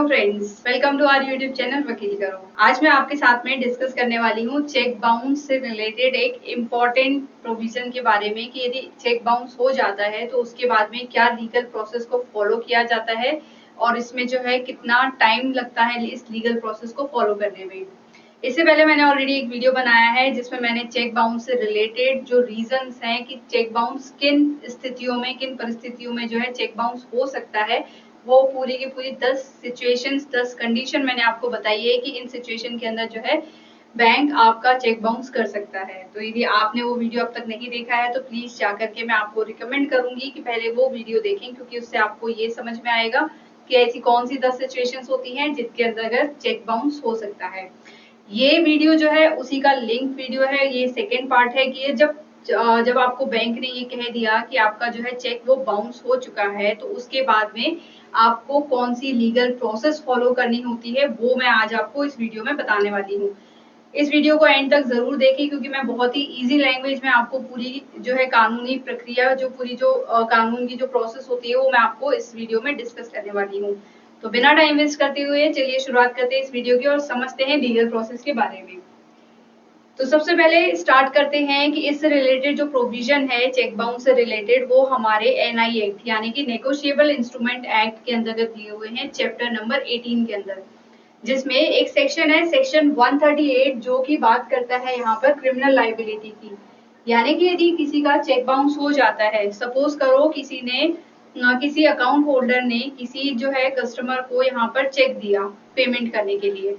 Friends, welcome to our YouTube channel Vakil Karo. आज मैं आपके साथ में डिस्कस करने वाली हूँ चेक बाउंस से रिलेटेड एक इम्पॉर्टेंट प्रोविजन के बारे में कि यदि चेक बाउंस हो जाता है तो उसके बाद में क्या लीगल प्रोसेस को फॉलो किया जाता है और इसमें जो है कितना टाइम लगता है इस लीगल प्रोसेस को फॉलो करने में। इससे पहले मैंने ऑलरेडी एक वीडियो बनाया है जिसमें मैंने चेक बाउंस से रिलेटेड जो रीजंस हैं कि चेक बाउंस किन स्थितियों में, किन परिस्थितियों में जो है चेक बाउंस हो सकता है, वो पूरी की पूरी 10 सिचुएशंस, 10 कंडीशन मैंने आपको बताई है कि इन सिचुएशन के अंदर जो है बैंक आपका चेक बाउंस कर सकता है। तो यदि आपने वो वीडियो अब तक नहीं देखा है तो प्लीज जाकर के मैं आपको रिकमेंड करूंगी कि पहले वो वीडियो देखें, क्योंकि उससे आपको ये समझ में आएगा कि ऐसी कौन सी 10 सिचुएशंस होती हैं जिसके अंदर चेक बाउंस हो सकता है। ये वीडियो जो है उसी का लिंक वीडियो है। ये सेकेंड पार्ट है कि ये जब आपको बैंक ने ये कह दिया कि आपका जो है चेक वो बाउंस हो चुका है तो उसके बाद में आपको कौन सी लीगल प्रोसेस फॉलो करनी होती है, वो मैं आज आपको इस वीडियो में बताने वाली हूँ। इस वीडियो को एंड तक जरूर देखें, क्योंकि मैं बहुत ही इजी लैंग्वेज में आपको पूरी जो है कानूनी प्रक्रिया, जो पूरी जो कानून की जो प्रोसेस होती है वो मैं आपको इस वीडियो में डिस्कस करने वाली हूँ। तो बिना टाइम वेस्ट करते हुए चलिए शुरुआत करते हैं इस वीडियो की और समझते हैं लीगल प्रोसेस के बारे में। तो सबसे पहले स्टार्ट करते हैं कि इससे रिलेटेड जो प्रोविजन है चेक बाउंस से रिलेटेड, वो हमारे एनआई एक्ट यानी कि नेगोशिएबल इंस्ट्रूमेंट एक्ट के अंतर्गत दिए हुए हैं, चैप्टर नंबर 18 के अंदर, जिसमें एक सेक्शन है सेक्शन 138 जो कि बात करता है यहाँ पर क्रिमिनल लाइबिलिटी की। यानी कि यदि किसी का चेक बाउंस हो जाता है, सपोज करो किसी अकाउंट होल्डर ने किसी जो है कस्टमर को यहाँ पर चेक दिया पेमेंट करने के लिए।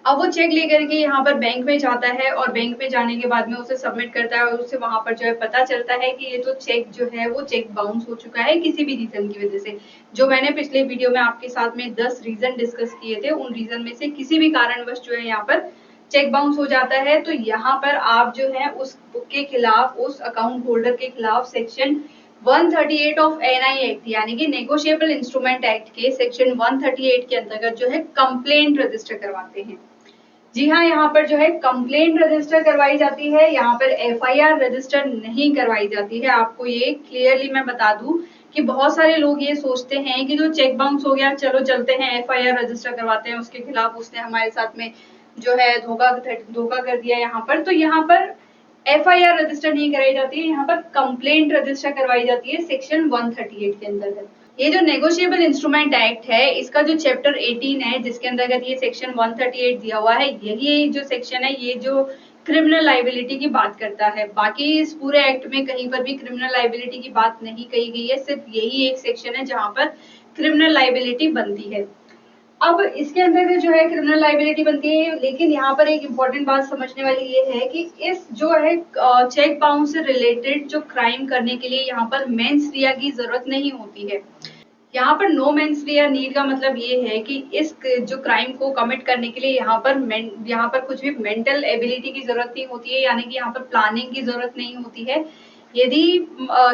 अब वो चेक लेकर के यहाँ पर बैंक में जाता है और बैंक में जाने के बाद में उसे सबमिट करता है और उससे वहां पर जो है पता चलता है कि ये तो चेक जो है वो चेक बाउंस हो चुका है किसी भी रीजन की वजह से। जो मैंने पिछले वीडियो में आपके साथ में 10 रीजन डिस्कस किए थे, उन रीजन में से किसी भी कारणवश जो है यहाँ पर चेक बाउंस हो जाता है, तो यहाँ पर आप जो है उसके खिलाफ, उस अकाउंट होल्डर के खिलाफ सेक्शन 138 ऑफ एनआई एक्ट यानी कि नेगोशिएबल इंस्ट्रूमेंट एक्ट के सेक्शन 138 के अंतर्गत जो है कंप्लेंट रजिस्टर करवाते हैं। जी हाँ, यहाँ पर जो है कंप्लेंट रजिस्टर करवाई जाती है, यहाँ पर एफआईआर रजिस्टर नहीं करवाई जाती है। आपको ये क्लियरली मैं बता दूं कि बहुत सारे लोग ये सोचते हैं कि जो चेक बाउंस हो गया, चलो चलते हैं एफआईआर रजिस्टर करवाते हैं उसके खिलाफ, उसने हमारे साथ में जो है धोखा कर दिया यहाँ पर। तो यहाँ पर एफआईआर रजिस्टर नहीं कराई जाती है, यहाँ पर कंप्लेंट रजिस्टर करवाई जाती है सेक्शन 138 के अंतर्गत। ये जो नेगोशिएबल इंस्ट्रूमेंट एक्ट है, इसका जो चैप्टर 18 है जिसके अंतर्गत ये सेक्शन 138 दिया हुआ है, यही जो सेक्शन है ये जो क्रिमिनल लाइबिलिटी की बात करता है। बाकी इस पूरे एक्ट में कहीं पर भी क्रिमिनल लाइबिलिटी की बात नहीं कही गई है, सिर्फ यही एक सेक्शन है जहां पर क्रिमिनल लाइबिलिटी बनती है। अब इसके अंदर जो है क्रिमिनल लाइबिलिटी बनती है, लेकिन यहाँ पर एक इम्पोर्टेंट बात समझने वाली ये है कि इस जो है चेक बाउंस से रिलेटेड जो क्राइम करने के लिए यहाँ पर मेंस रिया की जरूरत नहीं होती है। यहाँ पर नो मेंस रिया नीड का मतलब ये है कि इस जो क्राइम को कमिट करने के लिए यहाँ पर कुछ भी मेंटल एबिलिटी की जरूरत नहीं होती है, यानी कि यहाँ पर प्लानिंग की जरूरत नहीं होती है। यदि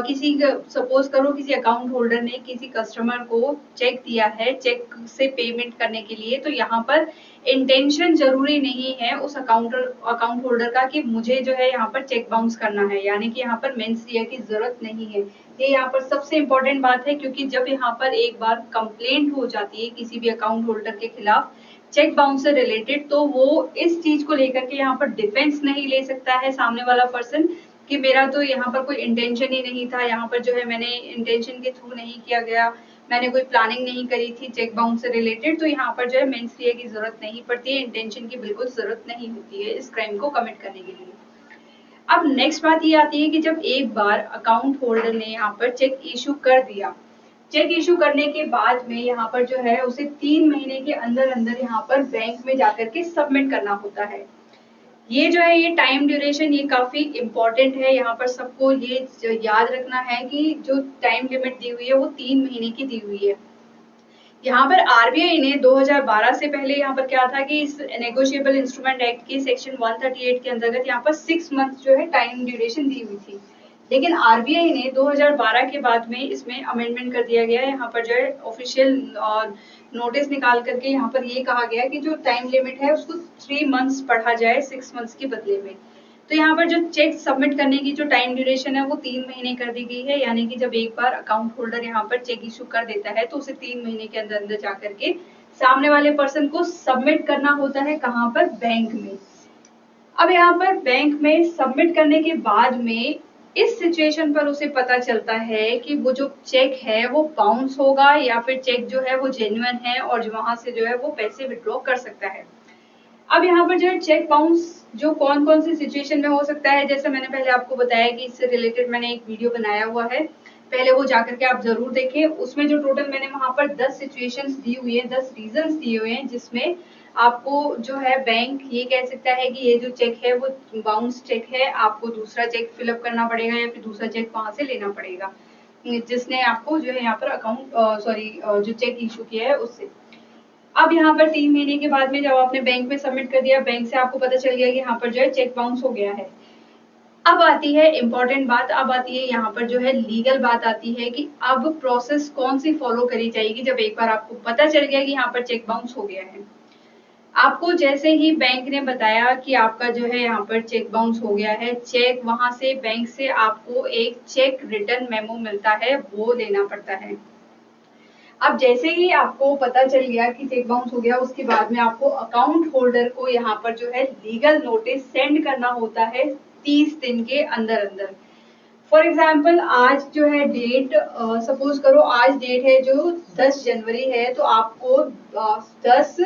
किसी सपोज करो किसी अकाउंट होल्डर ने किसी कस्टमर को चेक दिया है चेक से पेमेंट करने के लिए, तो यहाँ पर इंटेंशन जरूरी नहीं है उस अकाउंट होल्डर का कि मुझे जो है यहाँ पर चेक बाउंस करना है, यानी कि यहाँ पर मेंस रिया की जरूरत नहीं है। ये यहाँ पर सबसे इम्पोर्टेंट बात है, क्योंकि जब यहाँ पर एक बार कंप्लेंट हो जाती है किसी भी अकाउंट होल्डर के खिलाफ चेक बाउंस से रिलेटेड, तो वो इस चीज को लेकर के यहाँ पर डिफेंस नहीं ले सकता है सामने वाला पर्सन कि मेरा तो यहाँ पर कोई इंटेंशन ही नहीं था, यहाँ पर जो है मैंने इंटेंशन के थ्रू नहीं किया गया, मैंने कोई प्लानिंग नहीं करी थी चेक बाउंस से रिलेटेड, तो यहाँ पर जो है मेंस रिया की जरूरत नहीं पड़ती है, इंटेंशन की बिल्कुल जरूरत नहीं होती है इस क्राइम को कमिट करने के लिए। अब नेक्स्ट बात ये आती है कि जब एक बार अकाउंट होल्डर ने यहाँ पर चेक इशू कर दिया, चेक इशू करने के बाद में यहाँ पर जो है उसे 3 महीने के अंदर अंदर यहाँ पर बैंक में जाकर के सबमिट करना होता है। ये जो है ये टाइम ड्यूरेशन ये काफी इम्पोर्टेंट है, यहाँ पर सबको ये याद रखना है कि जो टाइम लिमिट दी हुई है वो 3 महीने की दी हुई है। यहाँ पर आरबीआई ने 2012 से पहले यहाँ पर क्या था कि इस नेगोशिएबल इंस्ट्रूमेंट एक्ट के सेक्शन 138 के अंतर्गत यहाँ पर 6 मंथ जो है टाइम ड्यूरेशन दी हुई थी, लेकिन आरबीआई ने 2012 के बाद में इसमें अमेंडमेंट कर दिया गया। यहाँ पर जो है ऑफिशियल नोटिस निकाल करके यहाँ पर ये कहा गया कि जो टाइम लिमिट है उसको 3 मंथ्स बढ़ा जाए 6 मंथ्स के बदले में। तो यहाँ पर जो चेक सबमिट करने की जो टाइम ड्यूरेशन है वो 3 महीने कर दी गई है, यानी कि जब एक बार अकाउंट होल्डर यहाँ पर चेक इशू कर देता है तो उसे 3 महीने के अंदर अंदर जाकर के सामने वाले पर्सन को सबमिट करना होता है कहाँ पर, बैंक में। अब यहाँ पर बैंक में सबमिट करने के बाद में इस सिचुएशन पर उसे पता चलता है कि वो जो चेक है वो बाउंस होगा या फिर चेक जो है वो जेन्युइन है और वहां से जो है वो पैसे विड्रॉ कर सकता है। अब यहाँ पर जो है चेक बाउंस जो कौन कौन सी सिचुएशन में हो सकता है, जैसे मैंने पहले आपको बताया कि इससे रिलेटेड मैंने एक वीडियो बनाया हुआ है, पहले वो जाकर के आप जरूर देखें। उसमें जो टोटल मैंने वहां पर 10 सिचुएशंस दी हुई है, 10 रीजंस दिए हुए हैं जिसमें आपको जो है बैंक ये कह सकता है कि ये जो चेक है वो बाउंस चेक है, आपको दूसरा चेक फिलअप करना पड़ेगा या फिर दूसरा चेक वहां से लेना पड़ेगा जिसने आपको जो है यहाँ पर अकाउंट सॉरी जो चेक इशू किया है उससे। अब यहाँ पर 3 महीने के बाद में जब आपने बैंक में सबमिट कर दिया, बैंक से आपको पता चल गया कि यहाँ पर जो है चेक बाउंस हो गया है। अब आती है इम्पोर्टेंट बात, अब आती है यहाँ पर जो है लीगल बात आती है कि अब प्रोसेस कौन सी फॉलो करी जाएगी जब एक बार आपको पता चल गया कि यहाँ पर चेक बाउंस हो गया है। आपको जैसे ही बैंक ने बताया कि आपका जो है यहाँ पर चेक बाउंस हो गया है, चेक वहां से बैंक से आपको एक चेक रिटर्न मेमो मिलता है, वो लेना पड़ता है। अब जैसे ही आपको पता चल गया कि चेक बाउंस हो गया, उसके बाद में आपको अकाउंट होल्डर को यहाँ पर जो है लीगल नोटिस सेंड करना होता है 30 दिन के अंदर अंदर। फॉर एग्जाम्पल आज जो है डेट सपोज करो आज डेट है जो 10 जनवरी है, तो आपको 10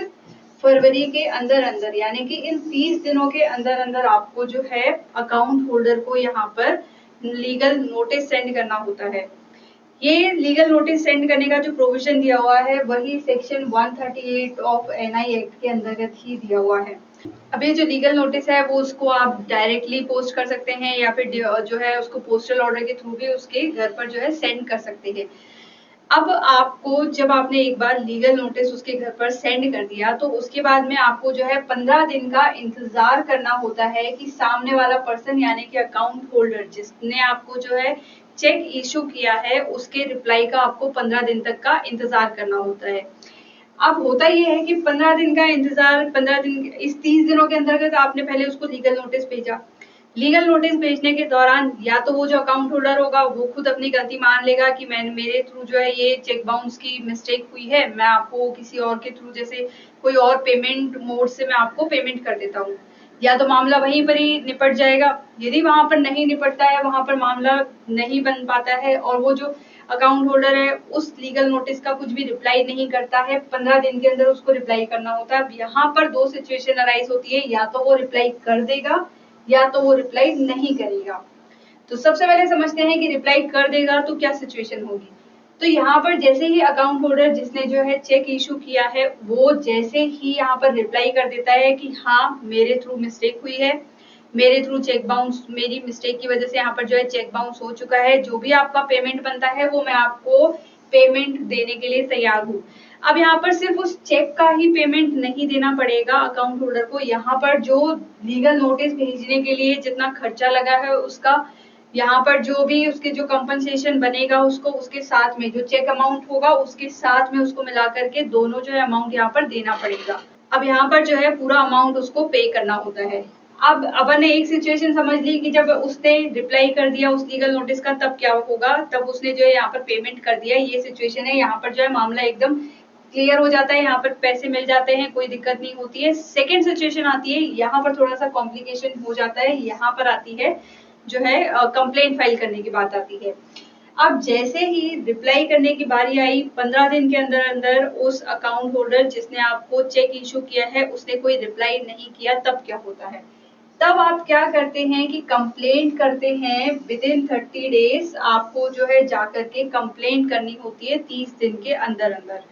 फरवरी के अंदर अंदर यानी कि इन 30 दिनों के अंदर अंदर आपको जो है अकाउंट होल्डर को यहाँ पर लीगल नोटिस सेंड करना होता है। ये लीगल नोटिस सेंड करने का जो प्रोविजन दिया हुआ है वही सेक्शन 138 ऑफ एनआई एक्ट के अंतर्गत ही दिया हुआ है। अब ये जो लीगल नोटिस है वो उसको आप डायरेक्टली पोस्ट कर सकते हैं या फिर जो है उसको पोस्टल ऑर्डर के थ्रू भी उसके घर पर जो है सेंड कर सकते हैं। अब आपको जब आपने एक बार लीगल नोटिस उसके घर पर सेंड कर दिया तो उसके बाद में आपको जो है 15 दिन का इंतजार करना होता है कि सामने वाला पर्सन यानी कि अकाउंट होल्डर जिसने आपको जो है चेक इशू किया है उसके रिप्लाई का आपको 15 दिन तक का इंतजार करना होता है। अब होता ये है कि 15 दिन का इंतजार, 15 दिन इस 30 दिनों के अंतर्गत आपने पहले उसको लीगल नोटिस भेजा। लीगल नोटिस भेजने के दौरान या तो वो जो अकाउंट होल्डर होगा वो खुद अपनी गलती मान लेगा कि मैंने मेरे थ्रू जो है ये चेक बाउंस की मिस्टेक हुई है, मैं आपको किसी और के थ्रू जैसे कोई और पेमेंट मोड से मैं आपको पेमेंट कर देता हूँ, या तो मामला वहीं पर ही निपट जाएगा। यदि वहां पर नहीं निपटता है, वहां पर मामला नहीं बन पाता है और वो जो अकाउंट होल्डर है उस लीगल नोटिस का कुछ भी रिप्लाई नहीं करता है, 15 दिन के अंदर उसको रिप्लाई करना होता है। यहाँ पर दो सिचुएशन अराइज होती है, या तो वो रिप्लाई कर देगा या तो वो रिप्लाई नहीं करेगा। तो सबसे पहले समझते हैं कि रिप्लाई कर देगा तो क्या सिचुएशन होगी। तो यहाँ पर जैसे ही अकाउंट होल्डर जिसने जो है चेक इशू किया है वो जैसे ही यहाँ पर रिप्लाई कर देता है कि हाँ मेरे थ्रू मिस्टेक हुई है, मेरे थ्रू चेक बाउंस, मेरी मिस्टेक की वजह से यहाँ पर जो है चेक बाउंस हो चुका है, जो भी आपका पेमेंट बनता है वो मैं आपको पेमेंट देने के लिए तैयार हूँ। अब यहाँ पर सिर्फ उस चेक का ही पेमेंट नहीं देना पड़ेगा अकाउंट होल्डर को, यहाँ पर जो लीगल नोटिस भेजने के लिए जितना खर्चा लगा है उसका, यहाँ पर जो भी उसके जो कंपनसेशन बनेगा उसको उसके साथ में जो चेक अमाउंट होगा उसके साथ में उसको मिला करके दोनों जो है अमाउंट यहाँ पर देना पड़ेगा। अब यहाँ पर जो है पूरा अमाउंट उसको पे करना होता है। अब अपन ने एक सिचुएशन समझ ली कि जब उसने रिप्लाई कर दिया उस लीगल नोटिस का तब क्या होगा, तब उसने जो है यहाँ पर पेमेंट कर दिया, ये सिचुएशन है। यहाँ पर जो है मामला एकदम क्लियर हो जाता है, यहाँ पर पैसे मिल जाते हैं, कोई दिक्कत नहीं होती है। सेकेंड सिचुएशन आती है, यहाँ पर थोड़ा सा कॉम्प्लिकेशन हो जाता है, यहाँ पर आती है जो है कंप्लेंट फाइल करने की बात आती है। अब जैसे ही रिप्लाई करने की बारी आई 15 दिन के अंदर अंदर उस अकाउंट होल्डर जिसने आपको चेक इशू किया है उसने कोई रिप्लाई नहीं किया, तब क्या होता है, तब आप क्या करते हैं कि कंप्लेंट करते हैं। विद इन 30 डेज आपको जो है जाकर के कंप्लेंट करनी होती है 30 दिन के अंदर अंदर।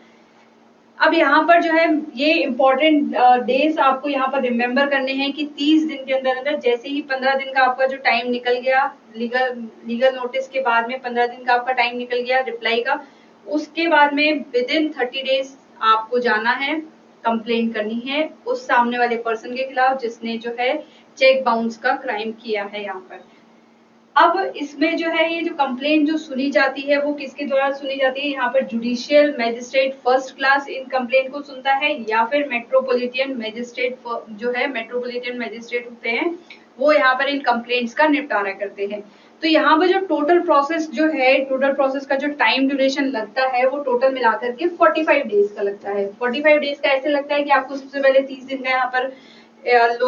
अब यहाँ पर जो है ये इम्पोर्टेंट डेज आपको यहाँ पर रिमेम्बर करने हैं कि 30 दिन के अंदर अंदर जैसे ही 15 दिन का आपका जो टाइम निकल गया, लीगल नोटिस के बाद में 15 दिन का आपका टाइम निकल गया रिप्लाई का, उसके बाद में विद इन 30 डेज आपको जाना है, कंप्लेंट करनी है उस सामने वाले पर्सन के खिलाफ जिसने जो है चेक बाउंस का क्राइम किया है यहाँ पर। अब इसमें जो है ये जो कंप्लेंट जो सुनी जाती है वो किसके द्वारा सुनी जाती है, यहाँ पर judicial magistrate first class in complaint को सुनता है, या फिर मेट्रोपॉलिटन मैजिस्ट्रेट जो है मेट्रोपॉलिटन मैजिस्ट्रेट होते हैं वो यहाँ पर इन कंप्लेंट्स का निपटारा करते हैं। तो यहाँ पर जो टोटल प्रोसेस जो है, टोटल प्रोसेस का जो टाइम ड्यूरेशन लगता है वो टोटल मिलाकर के 45 डेज का लगता है। 45 डेज का ऐसे लगता है कि आपको सबसे पहले 30 दिन का यहाँ पर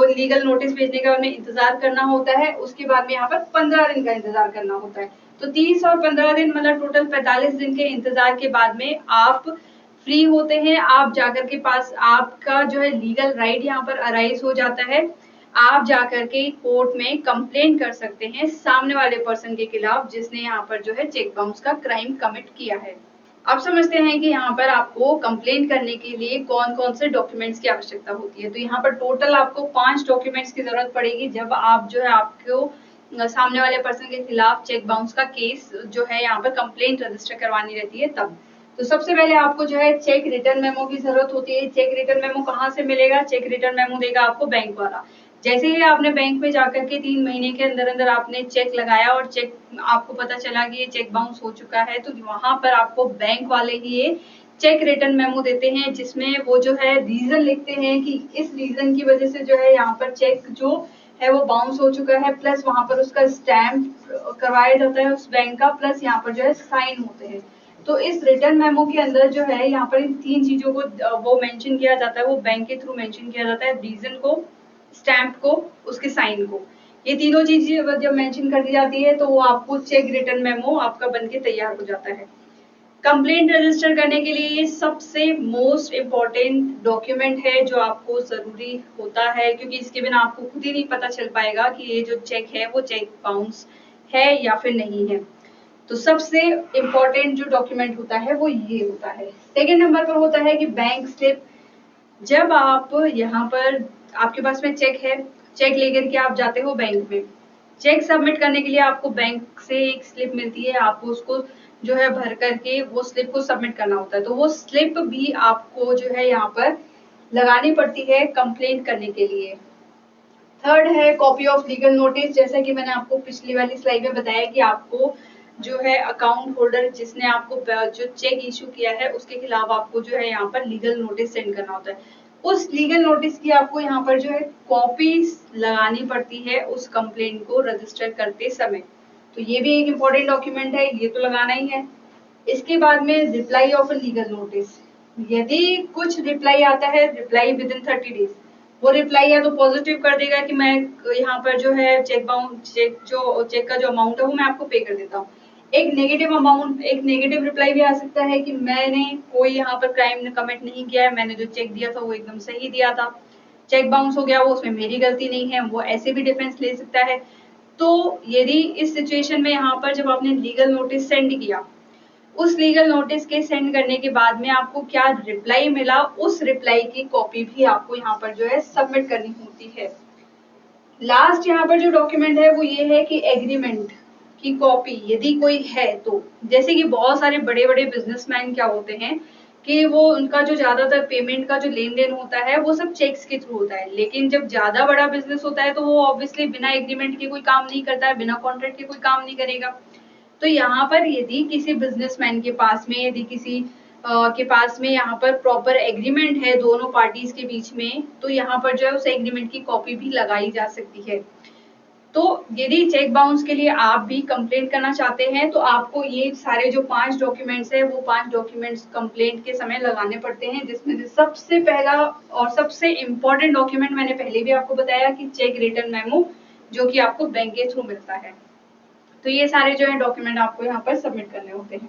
लीगल नोटिस भेजने के बाद में इंतजार करना होता है, उसके बाद में यहाँ पर 15 दिन का इंतजार करना होता है। तो 30 और 15 दिन मतलब टोटल 45 दिन के इंतजार के बाद में आप फ्री होते हैं। आप जाकर के पास आपका जो है लीगल राइट यहाँ पर अराइज हो जाता है। आप जाकर के कोर्ट में कंप्लेन कर सकते हैं सामने वाले पर्सन के खिलाफ जिसने यहाँ पर जो है चेक बाउंस का क्राइम कमिट किया है। अब समझते हैं कि यहाँ पर आपको कंप्लेन करने के लिए कौन कौन से डॉक्यूमेंट्स की आवश्यकता होती है। तो यहाँ पर टोटल आपको 5 डॉक्यूमेंट्स की जरूरत पड़ेगी जब आप जो है आपको सामने वाले पर्सन के खिलाफ चेक बाउंस का केस जो है यहाँ पर कंप्लेंट रजिस्टर करवानी रहती है तब। तो सबसे पहले आपको जो है चेक रिटर्न मेमो की जरूरत होती है। चेक रिटर्न मेमो कहाँ से मिलेगा? चेक रिटर्न मेमो देगा आपको बैंक वाला। जैसे ही आपने बैंक में जाकर के 3 महीने के अंदर अंदर आपने चेक लगाया और चेक आपको पता चला कि ये चेक बाउंस हो चुका है, तो वहां पर आपको बैंक वाले ही ये चेक रिटर्न मेमो देते हैं जिसमें वो जो है रीजन लिखते हैं कि इस रीजन की वजह से जो है यहाँ पर चेक जो है वो बाउंस हो चुका है, प्लस वहां पर उसका स्टैम्प करवाया जाता है उस बैंक का, प्लस यहाँ पर जो है साइन होते हैं। तो इस रिटर्न मेमो के अंदर जो है यहाँ पर इन 3 चीजों को वो मेंशन किया जाता है, वो बैंक के थ्रू मेंशन किया जाता है, रीजन को, स्टैम्प को, उसके साइन को। ये तीनों चीजें जब मेंशन कर दी जाती है तो वो आपको चेक रिटर्न मेमो आपका बनके तैयार हो जाता है। कंप्लेंट रजिस्टर करने के लिए ये सबसे मोस्ट इम्पोर्टेंट डॉक्यूमेंट है जो आपको जरूरी होता है, क्योंकि इसके बिना आपको खुद ही नहीं पता चल पाएगा कि ये जो चेक है वो चेक बाउंस है या फिर नहीं है। तो सबसे इम्पोर्टेंट जो डॉक्यूमेंट होता है वो ये होता है। सेकेंड नंबर पर होता है कि बैंक स्लिप। जब आप यहाँ पर आपके पास में चेक है, चेक लेकर के आप जाते हो बैंक में, चेक सबमिट करने के लिए आपको बैंक से एक स्लिप मिलती है, आपको उसको जो है भर करके वो स्लिप को सबमिट करना होता है। तो वो स्लिप भी आपको जो है यहाँ पर लगानी पड़ती है कंप्लेंट करने के लिए। थर्ड है कॉपी ऑफ लीगल नोटिस। जैसा कि मैंने आपको पिछली वाली स्लाइड में बताया कि आपको जो है अकाउंट होल्डर जिसने आपको जो चेक इशू किया है उसके खिलाफ आपको जो है यहाँ पर लीगल नोटिस सेंड करना होता है। उस लीगल नोटिस की आपको यहाँ पर जो है कॉपी लगानी पड़ती है उस कंप्लेंट को रजिस्टर करते समय। तो ये भी एक इम्पोर्टेंट डॉक्यूमेंट है, ये तो लगाना ही है। इसके बाद में रिप्लाई ऑफ लीगल नोटिस। यदि कुछ रिप्लाई आता है, रिप्लाई विद इन 30 डेज, वो रिप्लाई या तो पॉजिटिव कर देगा कि मैं यहाँ पर जो है चेक का जो अमाउंट है वो मैं आपको पे कर देता हूँ। एक नेगेटिव रिप्लाई भी आ सकता है कि मैंने कोई यहाँ पर क्राइम कमिट नहीं किया है, मैंने जो चेक दिया था वो एकदम सही दिया था, चेक बाउंस हो गया वो उसमें मेरी गलती नहीं है, वो ऐसे भी डिफेंस ले सकता है। तो यदि इस सिचुएशन में यहाँ पर जब आपने लीगल नोटिस सेंड किया, उस लीगल नोटिस के सेंड करने के बाद में आपको क्या रिप्लाई मिला, उस रिप्लाई की कॉपी भी आपको यहाँ पर जो है सबमिट करनी होती है। लास्ट यहाँ पर जो डॉक्यूमेंट है वो ये है कि एग्रीमेंट की कॉपी यदि कोई है तो। जैसे कि बहुत सारे बड़े बड़े बिजनेसमैन क्या होते हैं कि वो उनका जो ज्यादातर पेमेंट का जो लेन देन होता है वो सब चेक्स के थ्रू होता है, लेकिन जब ज्यादा बड़ा बिजनेस होता है तो वो ऑब्वियसली बिना एग्रीमेंट के कोई काम नहीं करता है, बिना कॉन्ट्रैक्ट के कोई काम नहीं करेगा। तो यहाँ पर यदि किसी बिजनेसमैन के पास में, यदि किसी के पास में यहाँ पर प्रॉपर एग्रीमेंट है दोनों पार्टीज के बीच में, तो यहाँ पर जो है उस एग्रीमेंट की कॉपी भी लगाई जा सकती है। तो यदि चेक बाउंस के लिए आप भी कंप्लेंट करना चाहते हैं तो आपको ये सारे जो 5 डॉक्यूमेंट्स है वो 5 डॉक्यूमेंट्स कंप्लेंट के समय लगाने पड़ते हैं, जिसमें से सबसे पहला और सबसे इम्पोर्टेंट डॉक्यूमेंट मैंने पहले भी आपको बताया कि चेक रिटर्न मेमो, जो कि आपको बैंक के थ्रू मिलता है। तो ये सारे जो है डॉक्यूमेंट आपको यहाँ पर सबमिट करने होते हैं।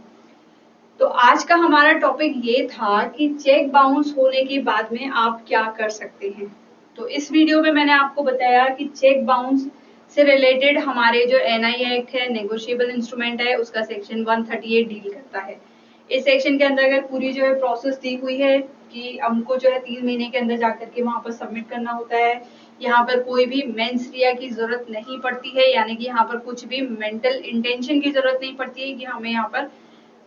तो आज का हमारा टॉपिक ये था कि चेक बाउंस होने के बाद में आप क्या कर सकते हैं। तो इस वीडियो में मैंने आपको बताया कि चेक बाउंस से रिलेटेड हमारे जो एनआई एक्ट है, नेगोशिएबल इंस्ट्रूमेंट है, उसका सेक्शन 138 डील करता है। इस सेक्शन के अंदर अगर पूरी जो है प्रोसेस दी हुई है कि हमको जो है 3 महीने के अंदर जाकर के वहां पर सबमिट करना होता है। यहाँ पर कोई भी मेंस रिया की जरूरत नहीं पड़ती है, यानी कि यहाँ पर कुछ भी मेंटल इंटेंशन की जरूरत नहीं पड़ती है कि हमें यहाँ पर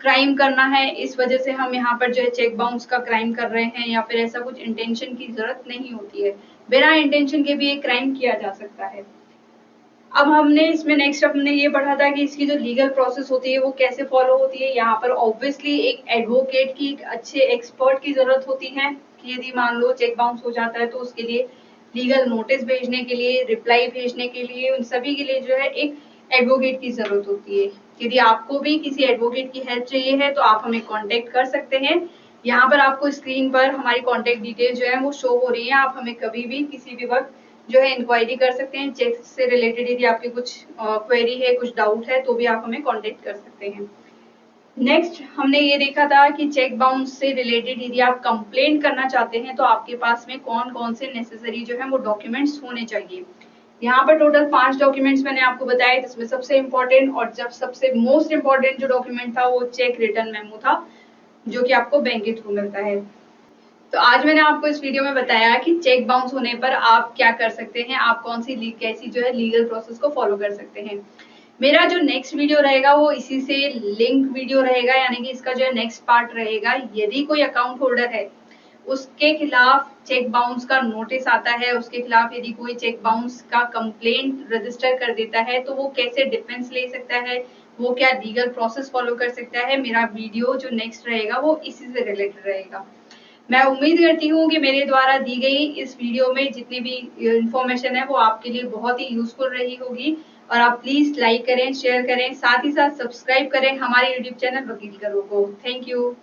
क्राइम करना है, इस वजह से हम यहाँ पर जो है चेक बाउंस का क्राइम कर रहे हैं, या फिर ऐसा कुछ इंटेंशन की जरूरत नहीं होती है। बिना इंटेंशन के भी एक क्राइम किया जा सकता है। अब हमने इसमें नेक्स्ट हमने ये पढ़ा था कि इसकी जो लीगल प्रोसेस होती है वो कैसे फॉलो होती है। यहाँ पर ऑब्वियसली एक एडवोकेट की, एक अच्छे एक्सपर्ट की जरूरत होती है कि यदि मान लो चेक बाउंस हो जाता है तो उसके लिए लीगल नोटिस भेजने के लिए, रिप्लाई भेजने के लिए, उन सभी के लिए जो है एक एडवोकेट की जरूरत होती है। यदि आपको भी किसी एडवोकेट की हेल्प चाहिए है तो आप हमें कॉन्टेक्ट कर सकते हैं। यहाँ पर आपको स्क्रीन पर हमारी कॉन्टेक्ट डिटेल जो है वो शो हो रही है। आप हमें कभी भी किसी भी वक्त जो है इंक्वायरी कर सकते हैं। चेक से रिलेटेड यदि आपके कुछ क्वेरी है, कुछ डाउट है तो भी आप हमें कॉन्टेक्ट कर सकते हैं। नेक्स्ट हमने ये देखा था कि चेक बाउंस से रिलेटेड यदि आप कंप्लेंट करना चाहते हैं तो आपके पास में कौन कौन से नेसेसरी जो है वो डॉक्यूमेंट्स होने चाहिए। यहाँ पर टोटल 5 डॉक्यूमेंट्स मैंने आपको बताए, जिसमें सबसे इम्पोर्टेंट और जब सबसे मोस्ट इम्पोर्टेंट जो डॉक्यूमेंट था वो चेक रिटर्न मेमो था, जो कि आपको बैंक के थ्रू मिलता है। तो आज मैंने आपको इस वीडियो में बताया कि चेक बाउंस होने पर आप क्या कर सकते हैं, आप कौन सी कैसी जो है लीगल प्रोसेस को फॉलो कर सकते हैं। मेरा जो नेक्स्ट वीडियो रहेगा वो इसी से लिंक वीडियो रहेगा, यानी कि इसका जो है नेक्स्ट पार्ट रहेगा। यदि कोई अकाउंट होल्डर है, उसके खिलाफ चेक बाउंस का नोटिस आता है, उसके खिलाफ यदि कोई चेक बाउंस का कंप्लेंट रजिस्टर कर देता है तो वो कैसे डिफेंस ले सकता है, वो क्या लीगल प्रोसेस फॉलो कर सकता है, मेरा वीडियो जो नेक्स्ट रहेगा वो इसी से रिलेटेड रहेगा। मैं उम्मीद करती हूँ कि मेरे द्वारा दी गई इस वीडियो में जितनी भी इंफॉर्मेशन है वो आपके लिए बहुत ही यूजफुल रही होगी। और आप प्लीज लाइक करें, शेयर करें, साथ ही साथ सब्सक्राइब करें हमारे यूट्यूब चैनल वकील करो को। Thank you.